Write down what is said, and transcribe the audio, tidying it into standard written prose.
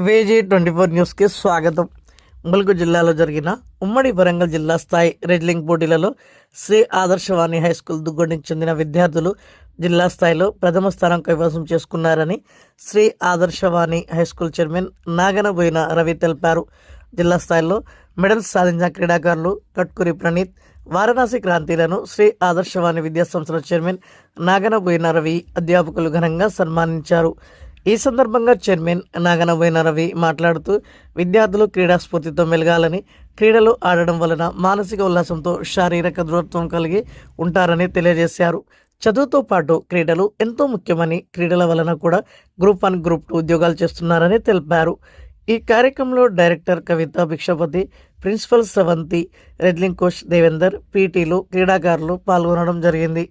VG24 న్యూస్కి స్వాగతం. ములుగు జిల్లాలో జరిగిన ఉమ్మడి వరంగల్ జిల్లా స్థాయి రెజ్లింగ్ పోటీలలో శ్రీ ఆదర్శవాణి హైస్కూల్ దుగ్గొండికి చెందిన విద్యార్థులు జిల్లా స్థాయిలో ప్రథమ స్థానం కైవసం చేసుకున్నారని శ్రీ ఆదర్శవాణి హైస్కూల్ చైర్మన్ నాగనబోయిన రవి తెలిపారు. జిల్లా స్థాయిలో మెడల్స్ సాధించిన క్రీడాకారులు కట్కూరి ప్రణీత్, వారణాసి క్రాంతిలను శ్రీ ఆదర్శవాణి విద్యాసంస్థల చైర్మన్ నాగనబోయిన రవి అధ్యాపకులు ఘనంగా సన్మానించారు. ఈ సందర్భంగా చైర్మన్ నాగనబోయిన రవి మాట్లాడుతూ విద్యార్థులు క్రీడా స్ఫూర్తితో మెలగాలని, క్రీడలు ఆడడం వలన మానసిక ఉల్లాసంతో శారీరక దృఢత్వం కలిగి ఉంటారని తెలియజేశారు. చదువుతో పాటు క్రీడలు ఎంతో ముఖ్యమని, క్రీడల వలన కూడా గ్రూప్ 1, గ్రూప్ 2 ఉద్యోగాలు చేస్తున్నారని తెలిపారు. ఈ కార్యక్రమంలో డైరెక్టర్ కవిత భిక్షపతి, ప్రిన్సిపల్ స్రవంతి, రెజ్లింగ్ కోచ్ దేవేందర్, పీటీలు, క్రీడాకారులు పాల్గొనడం జరిగింది.